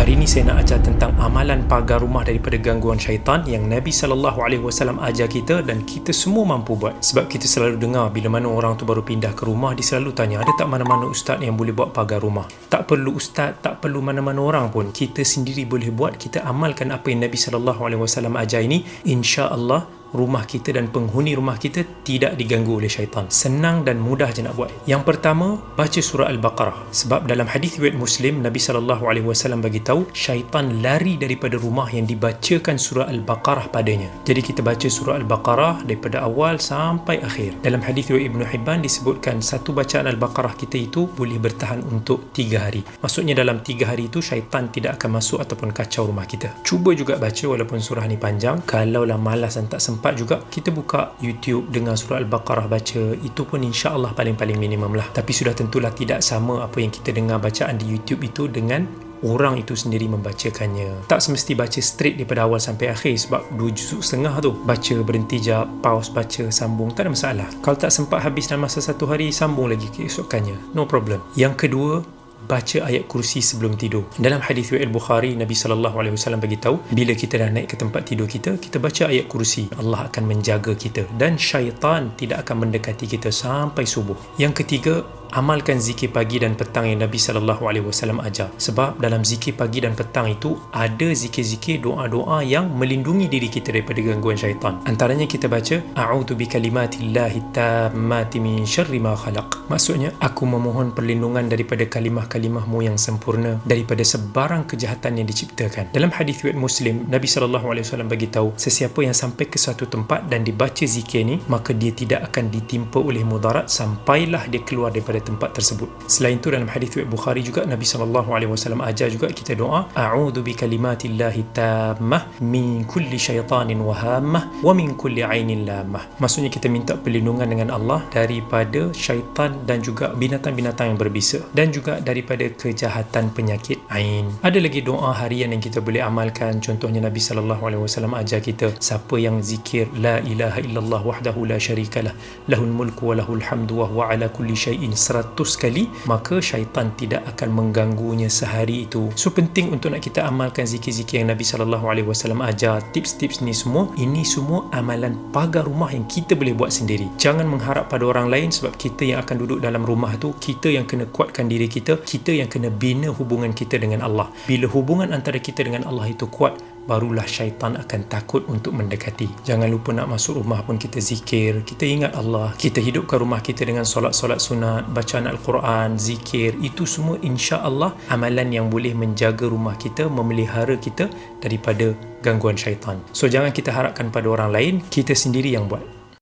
Hari ini saya nak ajar tentang amalan pagar rumah daripada gangguan syaitan yang Nabi SAW ajar kita dan kita semua mampu buat. Sebab kita selalu dengar bila mana orang tu baru pindah ke rumah, dia selalu tanya, ada tak mana-mana ustaz yang boleh buat pagar rumah? Tak perlu ustaz, tak perlu mana-mana orang pun. Kita sendiri boleh buat, kita amalkan apa yang Nabi SAW ajar ini. InsyaAllah rumah kita dan penghuni rumah kita tidak diganggu oleh syaitan. Senang dan mudah je nak buat. Yang pertama, baca surah Al-Baqarah. Sebab dalam hadis riwayat Muslim, Nabi SAW bagi tahu syaitan lari daripada rumah yang dibacakan surah Al-Baqarah padanya. Jadi kita baca surah Al-Baqarah daripada awal sampai akhir. Dalam hadis riwayat Ibn Hibban disebutkan satu bacaan Al-Baqarah kita itu boleh bertahan untuk 3 hari. Maksudnya dalam 3 hari itu syaitan tidak akan masuk ataupun kacau rumah kita. Cuba juga baca walaupun surah ni panjang. Kalaulah malas dan tak sempat juga, kita buka YouTube dengan surah Al-Baqarah baca, itu pun insya-Allah paling-paling minimum lah. Tapi sudah tentulah tidak sama apa yang kita dengar bacaan di YouTube itu dengan orang itu sendiri membacakannya. Tak semesti baca straight daripada awal sampai akhir, sebab 2 juzuk setengah tu baca, berhenti jap, pause, baca, sambung, tak ada masalah. Kalau tak sempat habis dalam masa 1 hari, sambung lagi keesokannya, no problem. Yang kedua, baca ayat kursi sebelum tidur. Dalam hadis riwayat Bukhari, Nabi SAW bagi tahu bila kita dah naik ke tempat tidur kita, kita baca ayat kursi, Allah akan menjaga kita dan syaitan tidak akan mendekati kita sampai subuh. Yang ketiga, amalkan zikir pagi dan petang yang Nabi SAW ajar. Sebab dalam zikir pagi dan petang itu ada zikir-zikir, doa-doa yang melindungi diri kita daripada gangguan syaitan. Antaranya kita baca a'udzu bikalimatillahi tammati min syarri ma khalaq. Maksudnya, aku memohon perlindungan daripada kalimah-kalimahmu yang sempurna daripada sebarang kejahatan yang diciptakan. Dalam hadis riwayat Muslim, Nabi SAW bagi tahu sesiapa yang sampai ke suatu tempat dan dibaca zikir ni, maka dia tidak akan ditimpa oleh mudarat sampailah dia keluar daripada tempat tersebut. Selain itu dalam hadis riwayat Bukhari juga, Nabi SAW ajar juga kita doa a'udzu bikalimatillahi tammah min kulli syaitanin wahammah wa min kulli ainin lamah. Maksudnya kita minta perlindungan dengan Allah daripada syaitan dan juga binatang-binatang yang berbisa dan juga daripada kejahatan penyakit ain. Ada lagi doa harian yang kita boleh amalkan. Contohnya Nabi SAW ajar kita, siapa yang zikir la ilaha illallah wahdahu la syarikalah lahul mulku wa lahul hamdu wa huwa ala kulli syai'in 100 kali, maka syaitan tidak akan mengganggunya sehari itu. So penting untuk nak kita amalkan zikir-zikir yang Nabi SAW ajar. Tips-tips ni semua, ini semua amalan pagar rumah yang kita boleh buat sendiri. Jangan mengharap pada orang lain, sebab kita yang akan duduk dalam rumah tu, kita yang kena kuatkan diri kita, kita yang kena bina hubungan kita dengan Allah. Bila hubungan antara kita dengan Allah itu kuat, barulah syaitan akan takut untuk mendekati. Jangan lupa nak masuk rumah pun kita zikir, kita ingat Allah, kita hidupkan rumah kita dengan solat-solat sunat, bacaan Al-Quran, zikir. Itu semua insya-Allah amalan yang boleh menjaga rumah kita, memelihara kita daripada gangguan syaitan. So jangan kita harapkan pada orang lain, kita sendiri yang buat.